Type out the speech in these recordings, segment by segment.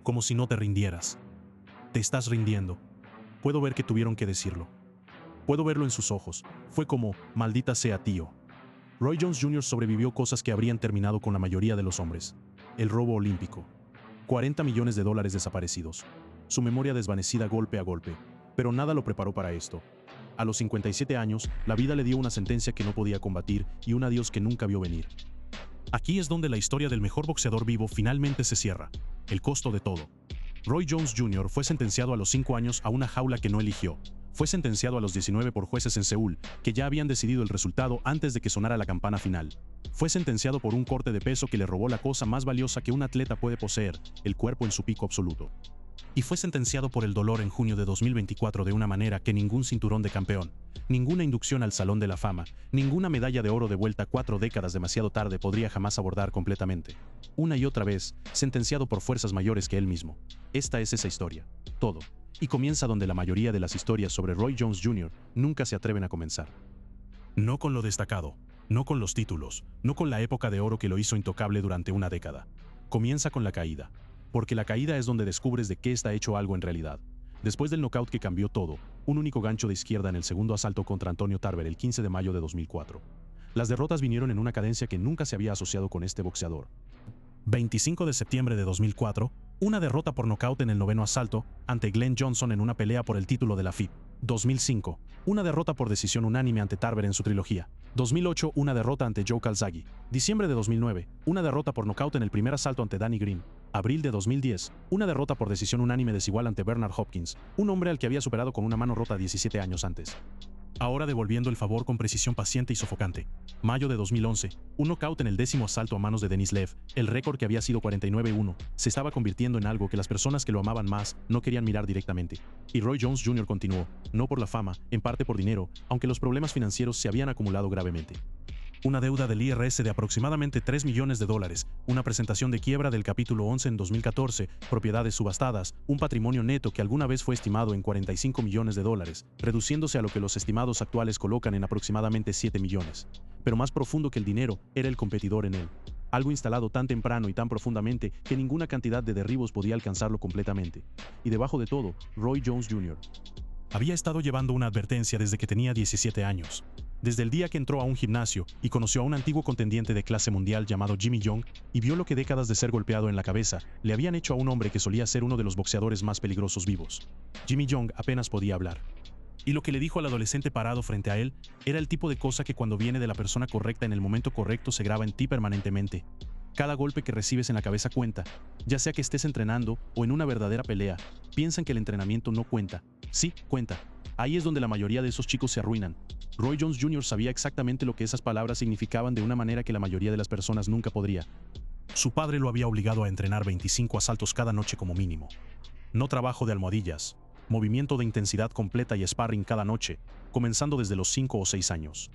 como si no te rindieras. Te estás rindiendo. Puedo ver que tuvieron que decirlo. Puedo verlo en sus ojos. Fue como, maldita sea, tío. Roy Jones Jr. sobrevivió cosas que habrían terminado con la mayoría de los hombres. El robo olímpico. 40 millones de dólares desaparecidos. Su memoria desvanecida golpe a golpe. Pero nada lo preparó para esto. A los 57 años, la vida le dio una sentencia que no podía combatir y un adiós que nunca vio venir. Aquí es donde la historia del mejor boxeador vivo finalmente se cierra. El costo de todo. Roy Jones Jr. fue sentenciado a los 5 años a una jaula que no eligió. Fue sentenciado a los 19 por jueces en Seúl, que ya habían decidido el resultado antes de que sonara la campana final. Fue sentenciado por un corte de peso que le robó la cosa más valiosa que un atleta puede poseer, el cuerpo en su pico absoluto. Y fue sentenciado por el dolor en junio de 2024 de una manera que ningún cinturón de campeón, ninguna inducción al Salón de la Fama, ninguna medalla de oro de vuelta 4 décadas demasiado tarde podría jamás abordar completamente. Una y otra vez, sentenciado por fuerzas mayores que él mismo. Esta es esa historia. Todo. Y comienza donde la mayoría de las historias sobre Roy Jones Jr. nunca se atreven a comenzar. No con lo destacado, no con los títulos, no con la época de oro que lo hizo intocable durante una década. Comienza con la caída. Porque la caída es donde descubres de qué está hecho algo en realidad. Después del knockout que cambió todo, un único gancho de izquierda en el segundo asalto contra Antonio Tarver el 15 de mayo de 2004. Las derrotas vinieron en una cadencia que nunca se había asociado con este boxeador. 25 de septiembre de 2004, una derrota por nocaut en el noveno asalto ante Glenn Johnson en una pelea por el título de la FIB. 2005, una derrota por decisión unánime ante Tarver en su trilogía. 2008, una derrota ante Joe Calzaghe. Diciembre de 2009, una derrota por nocaut en el primer asalto ante Danny Green. Abril de 2010, una derrota por decisión unánime desigual ante Bernard Hopkins, un hombre al que había superado con una mano rota 17 años antes. Ahora devolviendo el favor con precisión paciente y sofocante. Mayo de 2011, un knockout en el 10º asalto a manos de Denis Lev, el récord que había sido 49-1, se estaba convirtiendo en algo que las personas que lo amaban más no querían mirar directamente. Y Roy Jones Jr. continuó, no por la fama, en parte por dinero, aunque los problemas financieros se habían acumulado gravemente. Una deuda del IRS de aproximadamente $3 millones, una presentación de quiebra del capítulo 11 en 2014, propiedades subastadas, un patrimonio neto que alguna vez fue estimado en $45 millones, reduciéndose a lo que los estimados actuales colocan en aproximadamente 7 millones. Pero más profundo que el dinero era el competidor en él. Algo instalado tan temprano y tan profundamente que ninguna cantidad de derribos podía alcanzarlo completamente. Y debajo de todo, Roy Jones Jr. había estado llevando una advertencia desde que tenía 17 años. Desde el día que entró a un gimnasio y conoció a un antiguo contendiente de clase mundial llamado Jimmy Young y vio lo que décadas de ser golpeado en la cabeza le habían hecho a un hombre que solía ser uno de los boxeadores más peligrosos vivos. Jimmy Young apenas podía hablar. Y lo que le dijo al adolescente parado frente a él era el tipo de cosa que cuando viene de la persona correcta en el momento correcto se graba en ti permanentemente. Cada golpe que recibes en la cabeza cuenta, ya sea que estés entrenando o en una verdadera pelea. Piensan que el entrenamiento no cuenta. Sí, cuenta. Ahí es donde la mayoría de esos chicos se arruinan. Roy Jones Jr. sabía exactamente lo que esas palabras significaban de una manera que la mayoría de las personas nunca podría. Su padre lo había obligado a entrenar 25 asaltos cada noche como mínimo. No trabajo de almohadillas, movimiento de intensidad completa y sparring cada noche, comenzando desde los 5 o 6 años.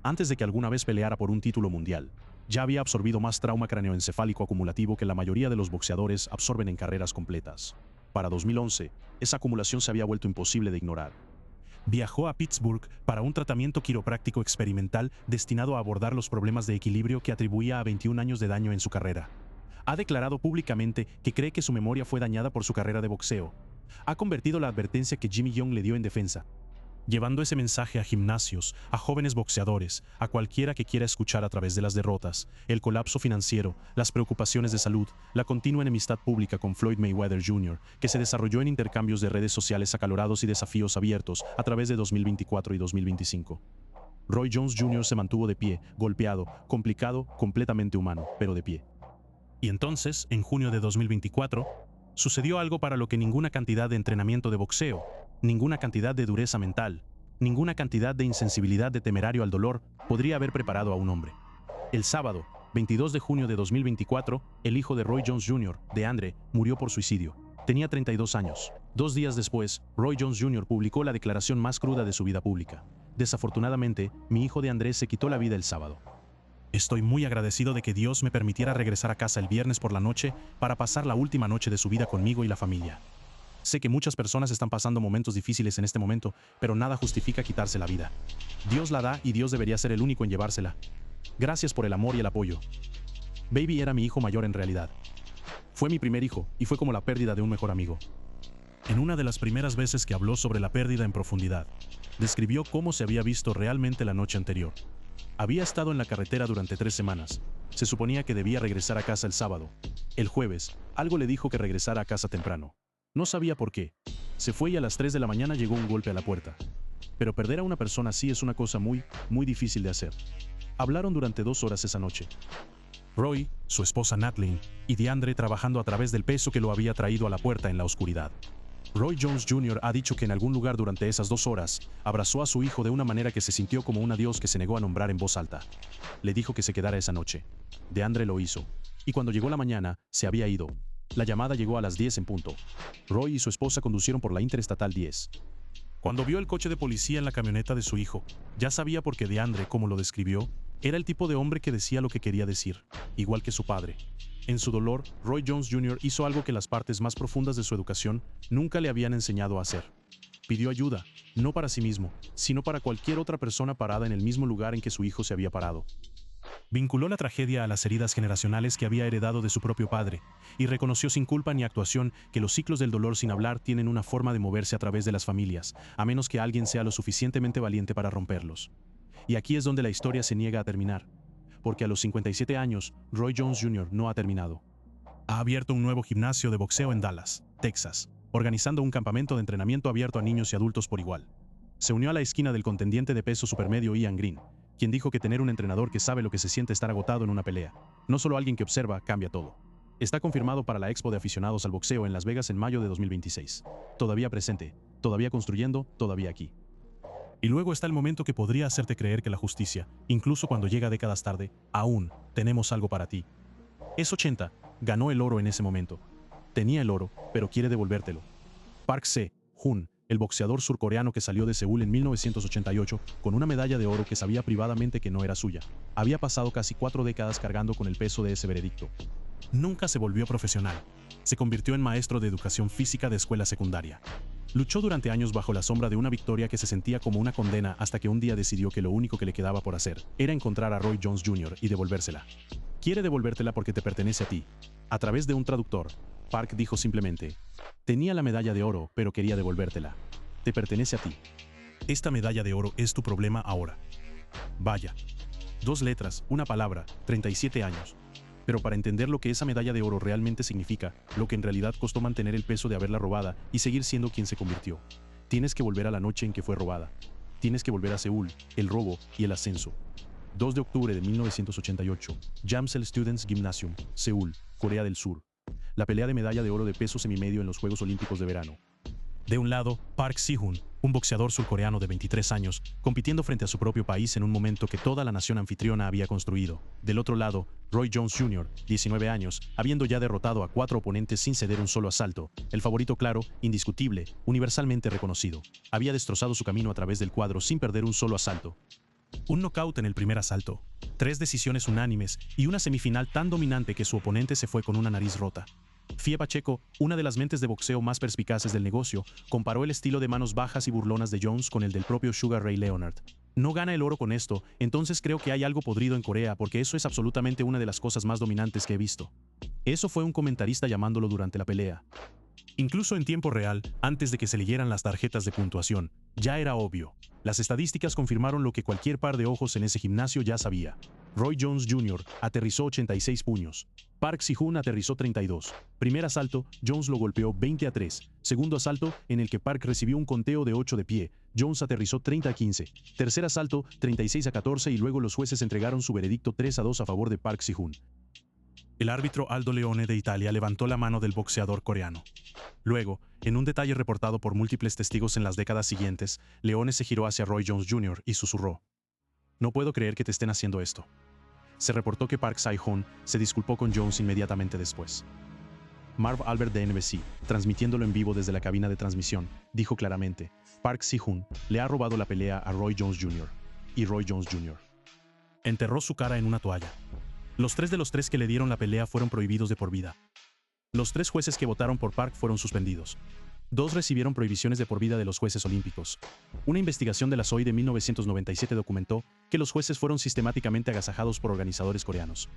Antes de que alguna vez peleara por un título mundial, ya había absorbido más trauma craneoencefálico acumulativo que la mayoría de los boxeadores absorben en carreras completas. Para 2011, esa acumulación se había vuelto imposible de ignorar. Viajó a Pittsburgh para un tratamiento quiropráctico experimental destinado a abordar los problemas de equilibrio que atribuía a 21 años de daño en su carrera. Ha declarado públicamente que cree que su memoria fue dañada por su carrera de boxeo. Ha convertido la advertencia que Jimmy Young le dio en defensa, llevando ese mensaje a gimnasios, a jóvenes boxeadores, a cualquiera que quiera escuchar a través de las derrotas, el colapso financiero, las preocupaciones de salud, la continua enemistad pública con Floyd Mayweather Jr., que se desarrolló en intercambios de redes sociales acalorados y desafíos abiertos a través de 2024 y 2025. Roy Jones Jr. se mantuvo de pie, golpeado, complicado, completamente humano, pero de pie. Y entonces, en junio de 2024, sucedió algo para lo que ninguna cantidad de entrenamiento de boxeo, ninguna cantidad de dureza mental, ninguna cantidad de insensibilidad de temerario al dolor podría haber preparado a un hombre. El sábado, 22 de junio de 2024, el hijo de Roy Jones Jr., DeAndre, murió por suicidio. Tenía 32 años. 2 días después, Roy Jones Jr. publicó la declaración más cruda de su vida pública. Desafortunadamente, mi hijo DeAndre se quitó la vida el sábado. Estoy muy agradecido de que Dios me permitiera regresar a casa el viernes por la noche para pasar la última noche de su vida conmigo y la familia. Sé que muchas personas están pasando momentos difíciles en este momento, pero nada justifica quitarse la vida. Dios la da y Dios debería ser el único en llevársela. Gracias por el amor y el apoyo. Baby era mi hijo mayor en realidad. Fue mi primer hijo, y fue como la pérdida de un mejor amigo. En una de las primeras veces que habló sobre la pérdida en profundidad, describió cómo se había visto realmente la noche anterior. Había estado en la carretera durante 3 semanas. Se suponía que debía regresar a casa el sábado. El jueves, algo le dijo que regresara a casa temprano. No sabía por qué. Se fue y a las 3 de la mañana llegó un golpe a la puerta. Pero perder a una persona así es una cosa muy difícil de hacer. Hablaron durante 2 horas esa noche. Roy, su esposa Natalie, y DeAndre trabajando a través del peso que lo había traído a la puerta en la oscuridad. Roy Jones Jr. ha dicho que en algún lugar durante esas 2 horas, abrazó a su hijo de una manera que se sintió como un adiós que se negó a nombrar en voz alta. Le dijo que se quedara esa noche. DeAndre lo hizo. Y cuando llegó la mañana, se había ido. La llamada llegó a las 10 en punto. Roy y su esposa conducieron por la Interestatal 10. Cuando vio el coche de policía en la camioneta de su hijo, ya sabía por qué DeAndre, como lo describió, era el tipo de hombre que decía lo que quería decir, igual que su padre. En su dolor, Roy Jones Jr. hizo algo que las partes más profundas de su educación nunca le habían enseñado a hacer. Pidió ayuda, no para sí mismo, sino para cualquier otra persona parada en el mismo lugar en que su hijo se había parado. Vinculó la tragedia a las heridas generacionales que había heredado de su propio padre, y reconoció sin culpa ni actuación que los ciclos del dolor sin hablar tienen una forma de moverse a través de las familias, a menos que alguien sea lo suficientemente valiente para romperlos. Y aquí es donde la historia se niega a terminar, porque a los 57 años, Roy Jones Jr. no ha terminado. Ha abierto un nuevo gimnasio de boxeo en Dallas, Texas, organizando un campamento de entrenamiento abierto a niños y adultos por igual. Se unió a la esquina del contendiente de peso supermedio Ian Green, quien dijo que tener un entrenador que sabe lo que se siente estar agotado en una pelea, no solo alguien que observa, cambia todo. Está confirmado para la Expo de Aficionados al Boxeo en Las Vegas en mayo de 2026. Todavía presente, todavía construyendo, todavía aquí. Y luego está el momento que podría hacerte creer que la justicia, incluso cuando llega décadas tarde, aún tenemos algo para ti. Es 80, ganó el oro en ese momento. Tenía el oro, pero quiere devolvértelo. Park Se-hun, el boxeador surcoreano que salió de Seúl en 1988 con una medalla de oro que sabía privadamente que no era suya. Había pasado casi 4 décadas cargando con el peso de ese veredicto. Nunca se volvió profesional. Se convirtió en maestro de educación física de escuela secundaria. Luchó durante años bajo la sombra de una victoria que se sentía como una condena hasta que un día decidió que lo único que le quedaba por hacer era encontrar a Roy Jones Jr. y devolvérsela. Quiere devolvértela porque te pertenece a ti. A través de un traductor, Park dijo simplemente: tenía la medalla de oro, pero quería devolvértela. Te pertenece a ti. Esta medalla de oro es tu problema ahora. Vaya. 2 letras, una palabra, 37 años. Pero para entender lo que esa medalla de oro realmente significa, lo que en realidad costó mantener el peso de haberla robada y seguir siendo quien se convirtió, tienes que volver a la noche en que fue robada. Tienes que volver a Seúl, el robo y el ascenso. 2 de octubre de 1988, Jamsel Students Gymnasium, Seúl, Corea del Sur. La pelea de medalla de oro de peso semimedio en los Juegos Olímpicos de Verano. De un lado, Park Se-hun, un boxeador surcoreano de 23 años, compitiendo frente a su propio país en un momento que toda la nación anfitriona había construido. Del otro lado, Roy Jones Jr., 19 años, habiendo ya derrotado a 4 oponentes sin ceder un solo asalto, el favorito claro, indiscutible, universalmente reconocido. Había destrozado su camino a través del cuadro sin perder un solo asalto. Un knockout en el primer asalto, 3 decisiones unánimes y una semifinal tan dominante que su oponente se fue con una nariz rota. Fie Pacheco, una de las mentes de boxeo más perspicaces del negocio, comparó el estilo de manos bajas y burlonas de Jones con el del propio Sugar Ray Leonard. No gana el oro con esto, entonces creo que hay algo podrido en Corea porque eso es absolutamente una de las cosas más dominantes que he visto. Eso fue un comentarista llamándolo durante la pelea. Incluso en tiempo real, antes de que se leyeran las tarjetas de puntuación, ya era obvio. Las estadísticas confirmaron lo que cualquier par de ojos en ese gimnasio ya sabía. Roy Jones Jr. aterrizó 86 puños. Park Se-hun aterrizó 32. Primer asalto, Jones lo golpeó 20-3. Segundo asalto, en el que Park recibió un conteo de 8 de pie, Jones aterrizó 30-15. Tercer asalto, 36-14 y luego los jueces entregaron su veredicto 3-2 a favor de Park Se-hun. El árbitro Aldo Leone de Italia levantó la mano del boxeador coreano. Luego, en un detalle reportado por múltiples testigos en las décadas siguientes, Leone se giró hacia Roy Jones Jr. y susurró: no puedo creer que te estén haciendo esto. Se reportó que Park Se-hun se disculpó con Jones inmediatamente después. Marv Albert de NBC, transmitiéndolo en vivo desde la cabina de transmisión, dijo claramente: Park Se-hun le ha robado la pelea a Roy Jones Jr. Y Roy Jones Jr. enterró su cara en una toalla. Los 3 de los 3 que le dieron la pelea fueron prohibidos de por vida. Los 3 jueces que votaron por Park fueron suspendidos. 2 recibieron prohibiciones de por vida de los jueces olímpicos. Una investigación de la SOI de 1997 documentó que los jueces fueron sistemáticamente agasajados por organizadores coreanos.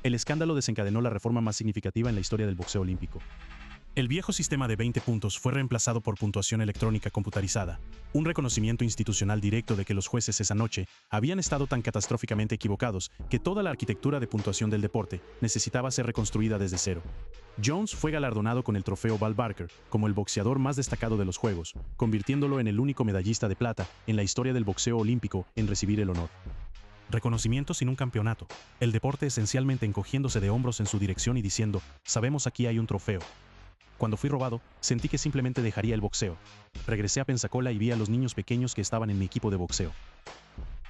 El escándalo desencadenó la reforma más significativa en la historia del boxeo olímpico. El viejo sistema de 20 puntos fue reemplazado por puntuación electrónica computarizada, un reconocimiento institucional directo de que los jueces esa noche habían estado tan catastróficamente equivocados que toda la arquitectura de puntuación del deporte necesitaba ser reconstruida desde cero. Jones fue galardonado con el trofeo Val Barker como el boxeador más destacado de los Juegos, convirtiéndolo en el único medallista de plata en la historia del boxeo olímpico en recibir el honor. Reconocimiento sin un campeonato. El deporte esencialmente encogiéndose de hombros en su dirección y diciendo, sabemos aquí hay un trofeo. Cuando fui robado, sentí que simplemente dejaría el boxeo. Regresé a Pensacola y vi a los niños pequeños que estaban en mi equipo de boxeo.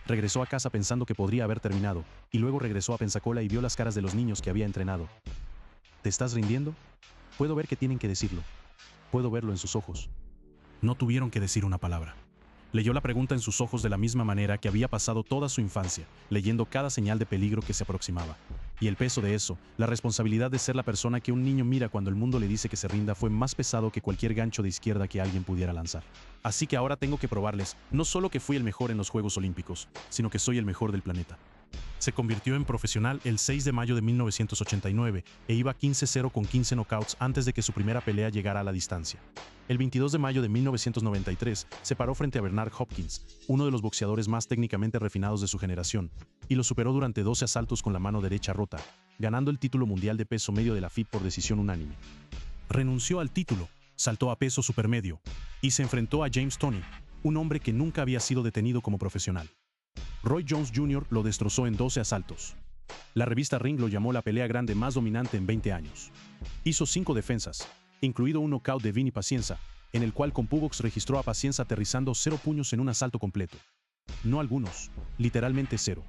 Regresó a casa pensando que podría haber terminado, y luego regresó a Pensacola y vio las caras de los niños que había entrenado. ¿Te estás rindiendo? Puedo ver que tienen que decirlo. Puedo verlo en sus ojos. No tuvieron que decir una palabra. Leyó la pregunta en sus ojos de la misma manera que había pasado toda su infancia, leyendo cada señal de peligro que se aproximaba. Y el peso de eso, la responsabilidad de ser la persona que un niño mira cuando el mundo le dice que se rinda, fue más pesado que cualquier gancho de izquierda que alguien pudiera lanzar. Así que ahora tengo que probarles, no solo que fui el mejor en los Juegos Olímpicos, sino que soy el mejor del planeta. Se convirtió en profesional el 6 de mayo de 1989 e iba 15-0 con 15 knockouts antes de que su primera pelea llegara a la distancia. El 22 de mayo de 1993 se paró frente a Bernard Hopkins, uno de los boxeadores más técnicamente refinados de su generación, y lo superó durante 12 asaltos con la mano derecha rota, ganando el título mundial de peso medio de la FIB por decisión unánime. Renunció al título, saltó a peso supermedio y se enfrentó a James Toney, un hombre que nunca había sido detenido como profesional. Roy Jones Jr. lo destrozó en 12 asaltos. La revista Ring lo llamó la pelea grande más dominante en 20 años. Hizo 5 defensas, incluido un knockout de Vinny Pacienza, en el cual Compubox registró a Pacienza aterrizando 0 puños en un asalto completo. No algunos, literalmente 0.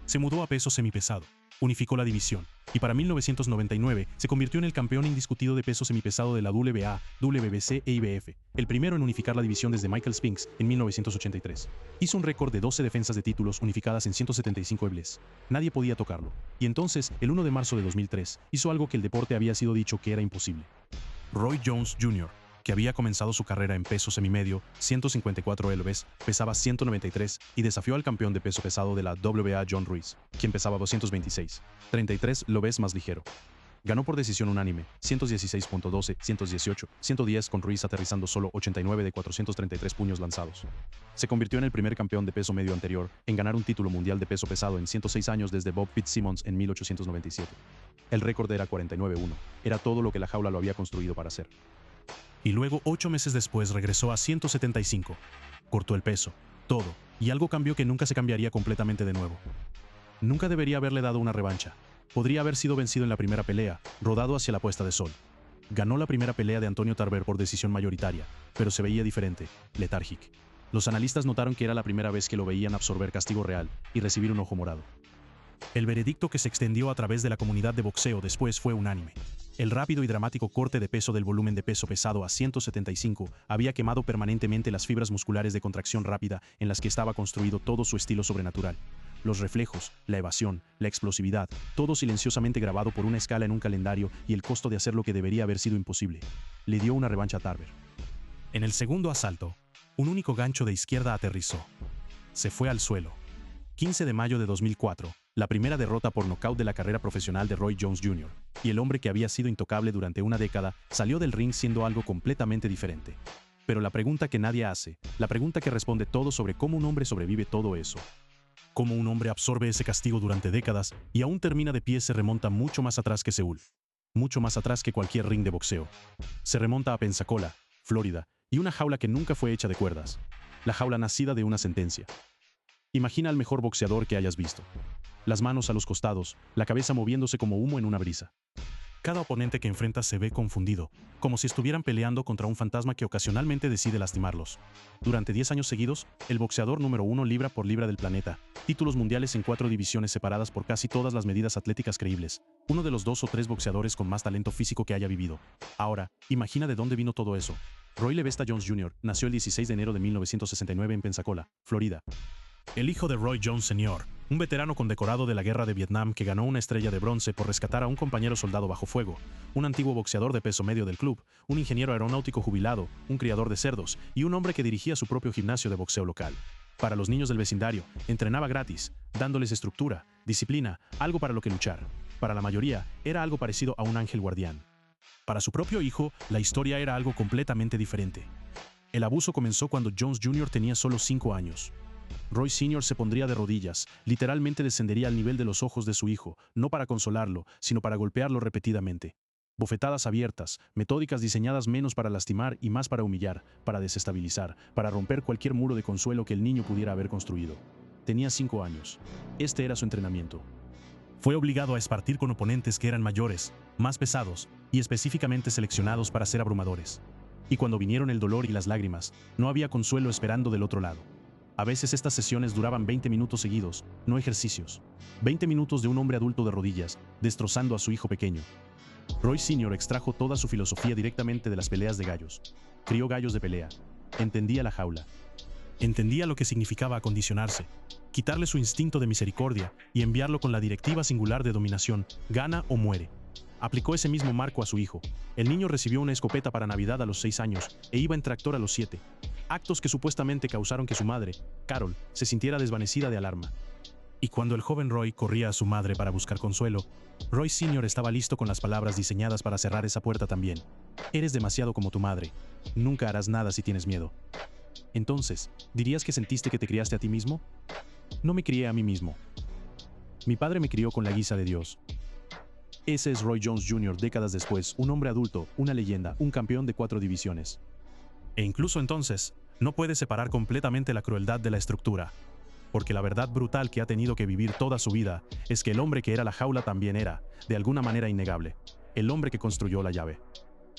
Se mudó a peso semipesado, unificó la división, y para 1999 se convirtió en el campeón indiscutido de peso semipesado de la WBA, WBC e IBF, el primero en unificar la división desde Michael Spinks en 1983. Hizo un récord de 12 defensas de títulos unificadas en 175 EBLES. Nadie podía tocarlo. Y entonces, el 1 de marzo de 2003, hizo algo que el deporte había sido dicho que era imposible. Roy Jones Jr., que había comenzado su carrera en peso semimedio, 154 LBs, pesaba 193 y desafió al campeón de peso pesado de la WBA John Ruiz, quien pesaba 226, 33 lbs más ligero. Ganó por decisión unánime, 116.12, 118, 110 con Ruiz aterrizando solo 89 de 433 puños lanzados. Se convirtió en el primer campeón de peso medio anterior en ganar un título mundial de peso pesado en 106 años desde Bob Fitzsimmons en 1897. El récord era 49-1, era todo lo que la jaula lo había construido para hacer. Y luego 8 meses después regresó a 175. Cortó el peso, todo, y algo cambió que nunca se cambiaría completamente de nuevo. Nunca debería haberle dado una revancha. Podría haber sido vencido en la primera pelea, rodado hacia la puesta de sol. Ganó la primera pelea de Antonio Tarver por decisión mayoritaria, pero se veía diferente, letárgico. Los analistas notaron que era la primera vez que lo veían absorber castigo real y recibir un ojo morado. El veredicto que se extendió a través de la comunidad de boxeo después fue unánime. El rápido y dramático corte de peso del volumen de peso pesado a 175 había quemado permanentemente las fibras musculares de contracción rápida en las que estaba construido todo su estilo sobrenatural. Los reflejos, la evasión, la explosividad, todo silenciosamente grabado por una escala en un calendario y el costo de hacer lo que debería haber sido imposible. Le dio una revancha a Tarver. En el segundo asalto, un único gancho de izquierda aterrizó. Se fue al suelo. 15 de mayo de 2004, la primera derrota por nocaut de la carrera profesional de Roy Jones Jr., y el hombre que había sido intocable durante una década salió del ring siendo algo completamente diferente. Pero la pregunta que nadie hace, la pregunta que responde todo sobre cómo un hombre sobrevive todo eso, cómo un hombre absorbe ese castigo durante décadas y aún termina de pie, se remonta mucho más atrás que Seúl, mucho más atrás que cualquier ring de boxeo. Se remonta a Pensacola, Florida, y una jaula que nunca fue hecha de cuerdas, la jaula nacida de una sentencia. Imagina al mejor boxeador que hayas visto. Las manos a los costados, la cabeza moviéndose como humo en una brisa. Cada oponente que enfrenta se ve confundido, como si estuvieran peleando contra un fantasma que ocasionalmente decide lastimarlos. Durante 10 años seguidos, el boxeador número 1 libra por libra del planeta, títulos mundiales en 4 divisiones separadas por casi todas las medidas atléticas creíbles, uno de los 2 o 3 boxeadores con más talento físico que haya vivido. Ahora, imagina de dónde vino todo eso. Roy Levesta Jones Jr. nació el 16 de enero de 1969 en Pensacola, Florida. El hijo de Roy Jones Sr., un veterano condecorado de la guerra de Vietnam que ganó una estrella de bronce por rescatar a un compañero soldado bajo fuego, un antiguo boxeador de peso medio del club, un ingeniero aeronáutico jubilado, un criador de cerdos y un hombre que dirigía su propio gimnasio de boxeo local. Para los niños del vecindario, entrenaba gratis, dándoles estructura, disciplina, algo para lo que luchar. Para la mayoría, era algo parecido a un ángel guardián. Para su propio hijo, la historia era algo completamente diferente. El abuso comenzó cuando Jones Jr. tenía solo 5 años. Roy Sr. se pondría de rodillas, literalmente descendería al nivel de los ojos de su hijo, no para consolarlo, sino para golpearlo repetidamente. Bofetadas abiertas, metódicas diseñadas menos para lastimar y más para humillar, para desestabilizar, para romper cualquier muro de consuelo que el niño pudiera haber construido. Tenía 5 años. Este era su entrenamiento. Fue obligado a esparcir con oponentes que eran mayores, más pesados y específicamente seleccionados para ser abrumadores. Y cuando vinieron el dolor y las lágrimas, no había consuelo esperando del otro lado. A veces estas sesiones duraban 20 minutos seguidos, no ejercicios. 20 minutos de un hombre adulto de rodillas, destrozando a su hijo pequeño. Roy Sr. extrajo toda su filosofía directamente de las peleas de gallos. Crió gallos de pelea. Entendía la jaula. Entendía lo que significaba acondicionarse, quitarle su instinto de misericordia y enviarlo con la directiva singular de dominación, gana o muere. Aplicó ese mismo marco a su hijo. El niño recibió una escopeta para Navidad a los 6 años e iba en tractor a los 7. Actos que supuestamente causaron que su madre, Carol, se sintiera desvanecida de alarma. Y cuando el joven Roy corría a su madre para buscar consuelo, Roy Sr. estaba listo con las palabras diseñadas para cerrar esa puerta también. Eres demasiado como tu madre. Nunca harás nada si tienes miedo. Entonces, ¿dirías que sentiste que te criaste a ti mismo? No me crié a mí mismo. Mi padre me crió con la guisa de Dios. Ese es Roy Jones Jr. décadas después, un hombre adulto, una leyenda, un campeón de 4 divisiones. E incluso entonces, no puede separar completamente la crueldad de la estructura. Porque la verdad brutal que ha tenido que vivir toda su vida es que el hombre que era la jaula también era, de alguna manera innegable, el hombre que construyó la llave.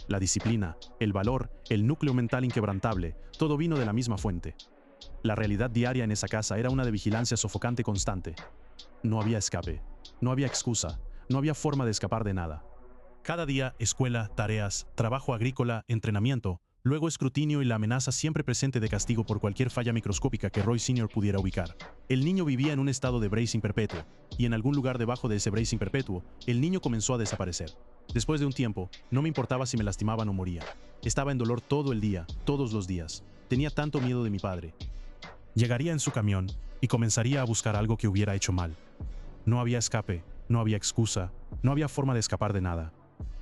La disciplina, el valor, el núcleo mental inquebrantable, todo vino de la misma fuente. La realidad diaria en esa casa era una de vigilancia sofocante constante. No había escape, no había excusa, no había forma de escapar de nada. Cada día, escuela, tareas, trabajo agrícola, entrenamiento, luego escrutinio y la amenaza siempre presente de castigo por cualquier falla microscópica que Roy Sr. pudiera ubicar. El niño vivía en un estado de bracing perpetuo, y en algún lugar debajo de ese bracing perpetuo, el niño comenzó a desaparecer. Después de un tiempo, no me importaba si me lastimaban o moría. Estaba en dolor todo el día, todos los días. Tenía tanto miedo de mi padre. Llegaría en su camión y comenzaría a buscar algo que hubiera hecho mal. No había escape, no había excusa, no había forma de escapar de nada.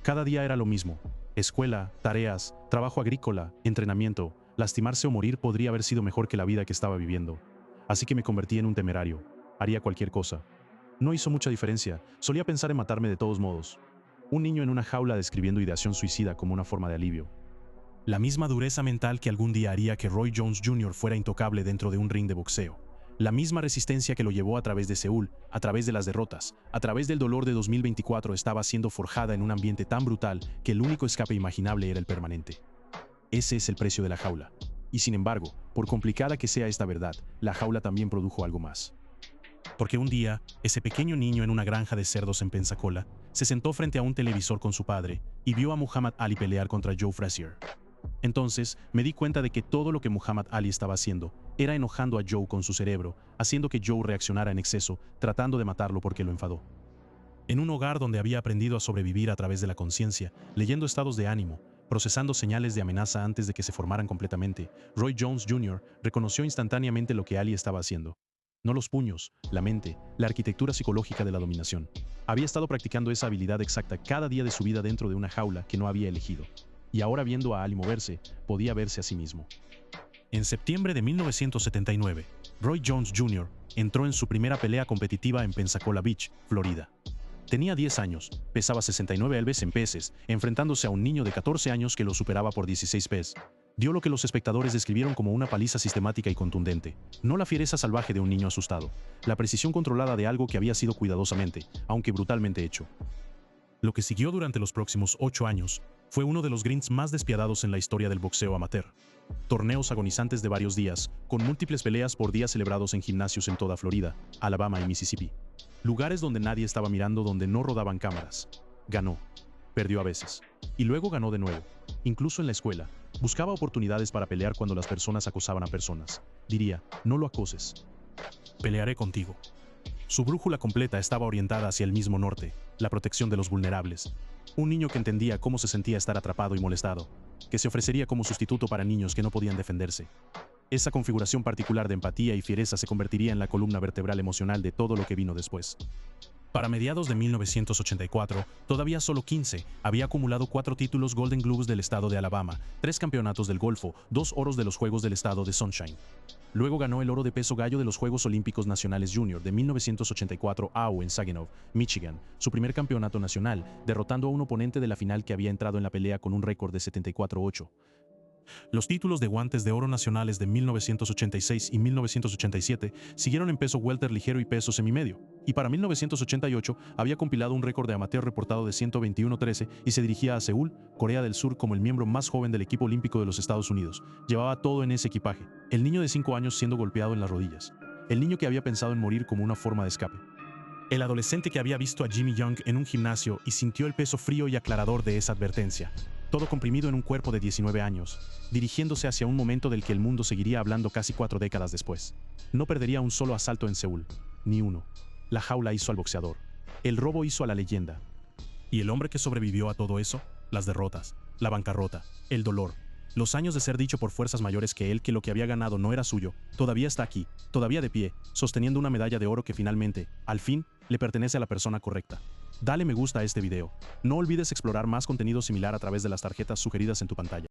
Cada día era lo mismo. Escuela, tareas, trabajo agrícola, entrenamiento. Lastimarse o morir podría haber sido mejor que la vida que estaba viviendo. Así que me convertí en un temerario. Haría cualquier cosa. No hizo mucha diferencia. Solía pensar en matarme de todos modos. Un niño en una jaula describiendo ideación suicida como una forma de alivio. La misma dureza mental que algún día haría que Roy Jones Jr. fuera intocable dentro de un ring de boxeo. La misma resistencia que lo llevó a través de Seúl, a través de las derrotas, a través del dolor de 2024 estaba siendo forjada en un ambiente tan brutal que el único escape imaginable era el permanente. Ese es el precio de la jaula. Y sin embargo, por complicada que sea esta verdad, la jaula también produjo algo más. Porque un día, ese pequeño niño en una granja de cerdos en Pensacola se sentó frente a un televisor con su padre y vio a Muhammad Ali pelear contra Joe Frazier. Entonces, me di cuenta de que todo lo que Muhammad Ali estaba haciendo era enojando a Joe con su cerebro, haciendo que Joe reaccionara en exceso, tratando de matarlo porque lo enfadó. En un hogar donde había aprendido a sobrevivir a través de la conciencia, leyendo estados de ánimo, procesando señales de amenaza antes de que se formaran completamente, Roy Jones Jr. reconoció instantáneamente lo que Ali estaba haciendo. No los puños, la mente, la arquitectura psicológica de la dominación. Había estado practicando esa habilidad exacta cada día de su vida dentro de una jaula que no había elegido. Y ahora viendo a Ali moverse, podía verse a sí mismo. En septiembre de 1979, Roy Jones Jr. entró en su primera pelea competitiva en Pensacola Beach, Florida. Tenía 10 años, pesaba 69 libras en peses, enfrentándose a un niño de 14 años que lo superaba por 16 pesos. Dio lo que los espectadores describieron como una paliza sistemática y contundente, no la fiereza salvaje de un niño asustado, la precisión controlada de algo que había sido cuidadosamente, aunque brutalmente hecho. Lo que siguió durante los próximos 8 años fue uno de los grinds más despiadados en la historia del boxeo amateur. Torneos agonizantes de varios días, con múltiples peleas por día celebrados en gimnasios en toda Florida, Alabama y Mississippi. Lugares donde nadie estaba mirando, donde no rodaban cámaras. Ganó. Perdió a veces. Y luego ganó de nuevo. Incluso en la escuela. Buscaba oportunidades para pelear cuando las personas acosaban a personas. Diría, no lo acoses. Pelearé contigo. Su brújula completa estaba orientada hacia el mismo norte, la protección de los vulnerables. Un niño que entendía cómo se sentía estar atrapado y molestado, que se ofrecería como sustituto para niños que no podían defenderse. Esa configuración particular de empatía y fiereza se convertiría en la columna vertebral emocional de todo lo que vino después. Para mediados de 1984, todavía solo 15, había acumulado 4 títulos Golden Gloves del estado de Alabama, 3 campeonatos del Golfo, 2 oros de los Juegos del estado de Sunshine. Luego ganó el oro de peso gallo de los Juegos Olímpicos Nacionales Junior de 1984 AU en Saginaw, Michigan, su primer campeonato nacional, derrotando a un oponente de la final que había entrado en la pelea con un récord de 74-8. Los títulos de guantes de oro nacionales de 1986 y 1987 siguieron en peso welter ligero y peso semimedio, y para 1988 había compilado un récord de amateur reportado de 121-13 y se dirigía a Seúl, Corea del Sur como el miembro más joven del equipo olímpico de los Estados Unidos. Llevaba todo en ese equipaje, el niño de 5 años siendo golpeado en las rodillas, el niño que había pensado en morir como una forma de escape. El adolescente que había visto a Jimmy Young en un gimnasio y sintió el peso frío y aclarador de esa advertencia. Todo comprimido en un cuerpo de 19 años, dirigiéndose hacia un momento del que el mundo seguiría hablando casi 4 décadas después. No perdería un solo asalto en Seúl, ni uno. La jaula hizo al boxeador. El robo hizo a la leyenda. ¿Y el hombre que sobrevivió a todo eso? Las derrotas, la bancarrota, el dolor. Los años de ser dicho por fuerzas mayores que él que lo que había ganado no era suyo, todavía está aquí, todavía de pie, sosteniendo una medalla de oro que finalmente, al fin, le pertenece a la persona correcta. Dale me gusta a este video. No olvides explorar más contenido similar a través de las tarjetas sugeridas en tu pantalla.